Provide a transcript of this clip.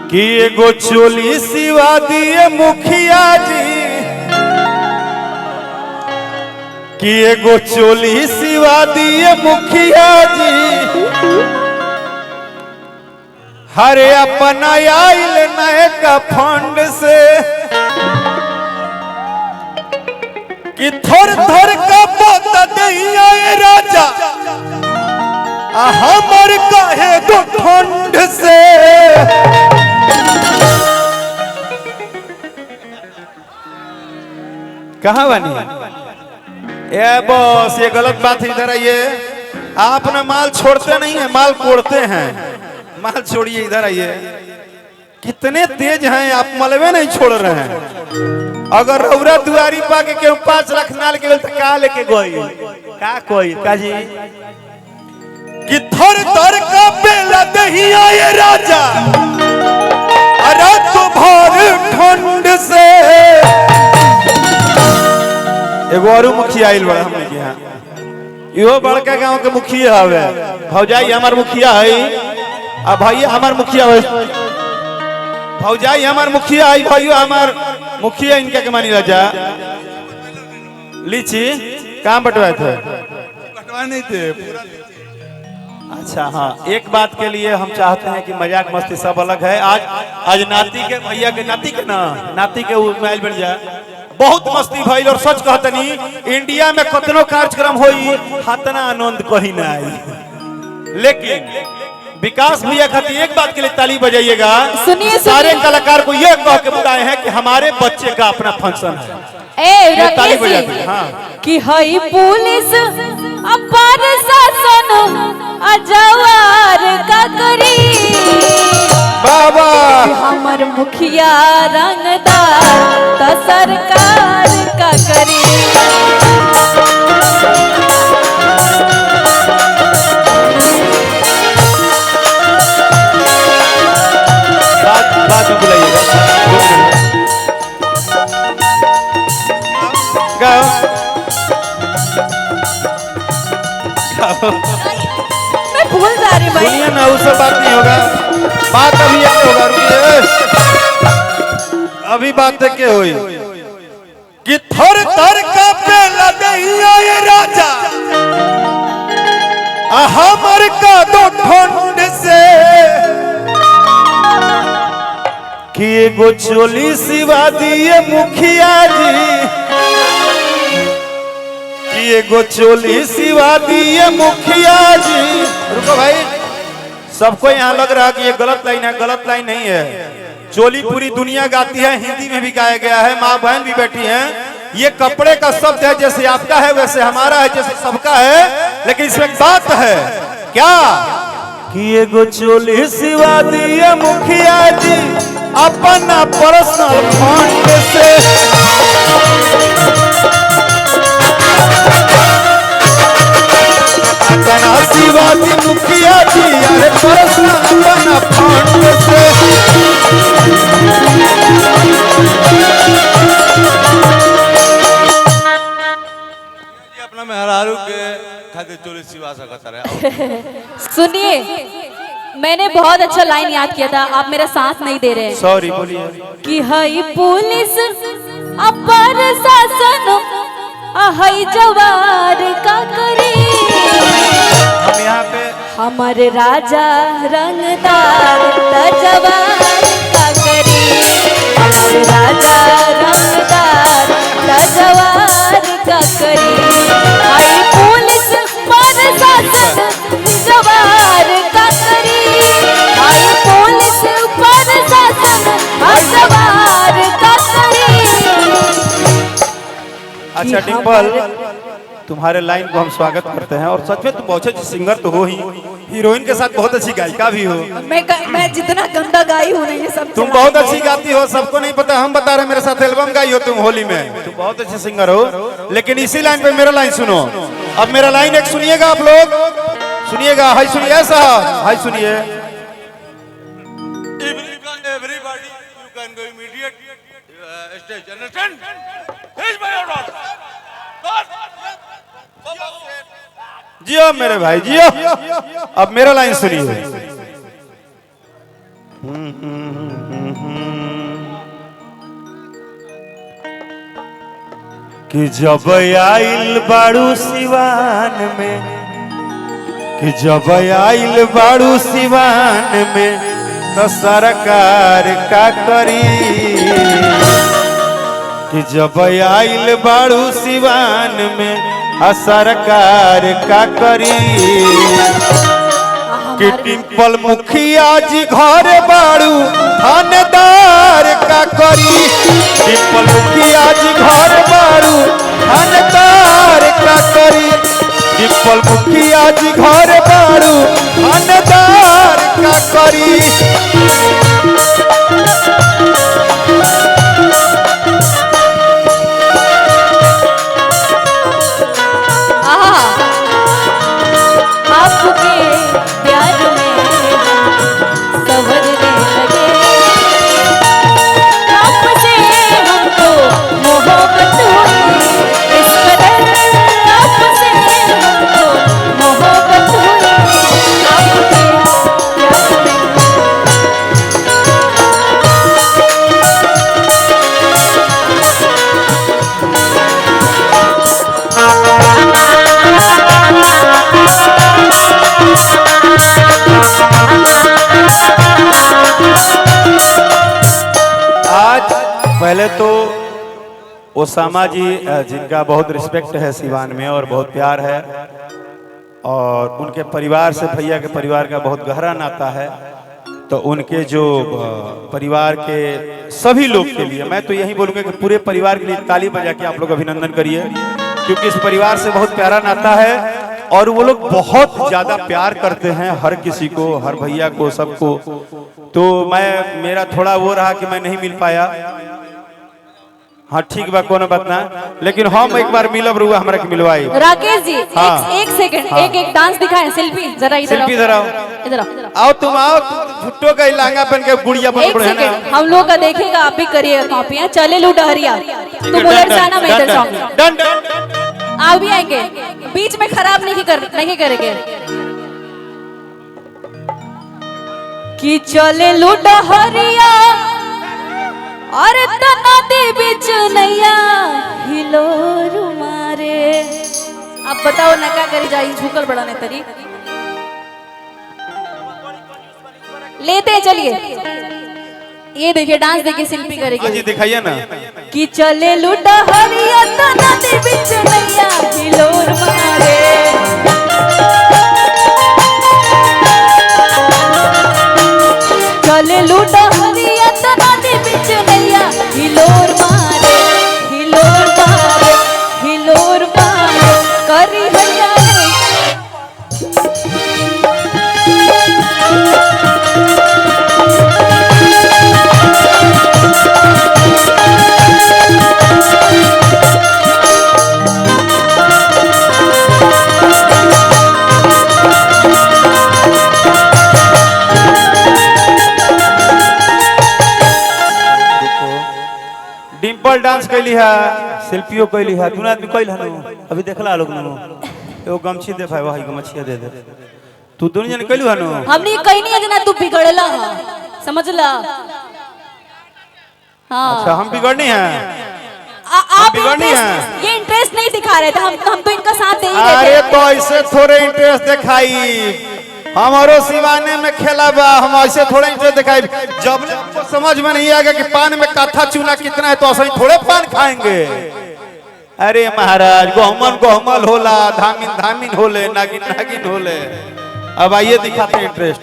कि एगो चोली सिवा दिए मुखिया जी, कि एगो चोली सिवा दिए मुखिया जी, हरे अपना आइल नए का फंड से, कि थोर थोर का पोता दैया राजा हमर कहे दो ठंड से। कहाँ बनी ये बॉस, ये गलत बात है। इधर आइए, आप ना माल छोड़ते नहीं है, माल कोड़ते हैं। माल छोड़िए, इधर आइए। कितने तेज हैं आप, मलबे नहीं छोड़ रहे हैं। अगर रौरा दुआरी पा के क्यों 5 लाख नाल के तो का लेके गई का कोई का जी, कि थर थर का बेला दहिया ये राजा अरे तो भर ठंड से। एगो और मुखिया आइल बड़ा हमने के यहाँ, यो बड़का गांव के मुखिया हवे। भौजाई हमार मुखिया है, आ भैया हमार मुखिया है। भौजाई हमार मुखिया है, भाइयों हमार मुखिया। इनका के मानी राजा लीची कहाँ बंटवाए थे? बंटवा नहीं थे पूरा। अच्छा हाँ, एक बात के लिए हम चाहते हैं कि मजाक मस्ती सब अलग है। आज नाती के भैया के नाती के ना नाती के माइल बन जाए, बहुत मस्ती भइल। और सच कहतनी इंडिया में कतनो कार्यक्रम होई हतना आनंद कहीं ना आई। लेकिन विकास भैया खातिर एक बात के लिए ताली बजाइएगा। सुनिए सारे कलाकार को ये कह के बुलाए हैं कि हमारे बच्चे का अपना फंक्शन है। ताली बजाइए। हाँ, कि हई पुलिस अपार शासन अजवार का करी, बाबा हमर मुखिया रंगदार त सरकार का करी। बात बुलाइएगा। मैं भूल जा रही भाई। सुनिए ना, उससे बात नहीं होगा। बात अभी एक होगा, रुकिए। अभी बात के हुई कि थर थर का बेला दैया ये राजा हमर का दो ठंड से, कि एगो चोली सिवा दिए मुखिया जी, कि एगो चोली सिवा दिए मुखिया जी। रुको भाई, सबको यहाँ लग रहा कि ये गलत लाइन है। गलत लाइन नहीं है। चोली पूरी दुनिया गाती है, हिंदी में भी गाया गया है, माँ बहन भी बैठी हैं। ये कपड़े का शब्द है, जैसे आपका है वैसे हमारा है, जैसे सबका है। लेकिन इसमें बात है क्या कि एगो चोली सिवा दिए मुखिया जी अपना पर्सनल फंड से, अपना सिवा दी मुखिया जी अरे पर्सनल अपना फंड से। अपना मेहरारू के खातिर चोली सिवा सकता रहे। सुनिए, मैंने बहुत अच्छा लाइन याद किया था, आप मेरा साथ नहीं दे रहे। सॉरी, बोलिए। कि हई पुलिस अपर शासन हई जवार का करी, हम यहाँ पे हमारे राजा रंगदार त जवार का करी, हमारे राजा रंगदार त जवार का करी। हई पुलिस पर शासन जवार का करी, हई पुलिस पर शासन जवार का करी। अच्छा डिम्पल, तुम्हारे लाइन को हम स्वागत करते हैं। और सच में तुम बहुत अच्छी सिंगर तो हो ही, हीरोइन के साथ बहुत अच्छी गायिका भी हो। मैं जितना गंदा गाई हूँ ना ये सब तुम बहुत अच्छी गाती हो, सबको नहीं पता, हम बता रहे। मेरे साथ एल्बम गाई हो तुम होली में, तुम बहुत अच्छे सिंगर हो। लेकिन इसी लाइन पे मेरा लाइन सुनो। अब मेरा लाइन एक सुनिएगा, आप लोग सुनिएगा। हाय सुनिए साहब, हाय सुनिए। Everybody, you can go immediate stage. Understand? Here's my order. जियो मेरे भाई जियो। अब मेरा लाइन सुनिए। कि जब आइल बाड़ू सिवान में, कि जब आइल बाड़ू सिवान में तो सरकार का करी, कि जब आइल बाड़ू सिवान में आ सरकार का करी, कि टिम्पल मुखिया जी घर बाड़ू थानेदार का करी, टिम्पल मुखिया जी घर बाड़ू थानेदार का करी, टिम्पल मुखिया जी घर बाड़ू थानेदार का करी। आपके प्यार में संवरने लगे, आपसे हमको मोहब्बत हुई, इस कदर आपसे हमको मोहब्बत हुई, आपके प्यार में। आज पहले तो ओसामा जी जिनका बहुत रिस्पेक्ट है सिवान में और बहुत प्यार है, और उनके परिवार से भैया के परिवार का बहुत गहरा नाता है, तो उनके जो परिवार के सभी लोग के लिए मैं तो यही बोलूँगा कि पूरे परिवार के लिए ताली बजा के आप लोग अभिनंदन करिए, क्योंकि इस परिवार से बहुत प्यारा नाता है और वो लोग बहुत ज्यादा प्यार करते हैं हर किसी को, हर भैया को, सबको। तो मेरा थोड़ा वो रहा कि मैं नहीं मिल पाया। हाँ ठीक बा, कोनो बात ना, लेकिन हम एक बार मिलब रुआ हमरा के मिलवाई। राकेश जी हाँ। एक सेकंड, हाँ। एक डांस दिखाएं। शिल्पी जरा इधर शिल्पी इधर आओ, इधर आओ। आओ तुम आओ, भुट्टो का लहंगा पहन के गुड़िया बन एक पड़े है ना। सेकंड, हम लोग का देखेगा, आप भी करिएगा कॉपियां। चले लू डहरिया, तुम उधर से आना, मैं इधर से आऊंगी। Done done. आप भी आएंगे, बीच में खराब नहीं करेंगे। कि चले लू डहरिया और तना दे बिच नैया हिलोर मारे। अब बताओ ना क्या करी जाई, झुकल बड़ा ने तरी लेते हैं। चलिए ये देखिए, डांस देखिए, शिल्पी करेगी। जी दिखाइए ना। कि चले लुटा हरिया तना दे बिच नैया हिलोर मारे, चले लुटा हरिया तना दे बिच नैया हिलोर मारे, हिलोर मारे, हिलोर मारे करी हैया रे। डिम्पल डांस कैली है, शिल्पियों कैली है, दोनों आदमी कैल है ना। अभी देखला लोग ना, एगो गमछी दे भाई, वही गमछिया दे दे। तू दोनों जन कैलू है ना। हमने कहीं नहीं है जना, तू बिगड़ला है, समझला। हाँ अच्छा हम बिगड़नी है। आप बिगड़नी ये इंटरेस्ट नहीं दिखा रहे थे, हम तो इनका साथ दे ही रहे अरे थे। तो ऐसे थोड़े इंटरेस्ट दिखाई, हमारो सिवाने में खेला बा, हम ऐसे थोड़े इंटरेस्ट दिखाई। जब हमको समझ में नहीं आएगा कि पान में काथा चूना कितना है, तो ऐसे थोड़े पान खाएंगे। अरे महाराज, गोहमन गोहमल होला, धामिन धामिन होले, नागिन नागिन होले। अब आइए दिखाते हैं इंटरेस्ट।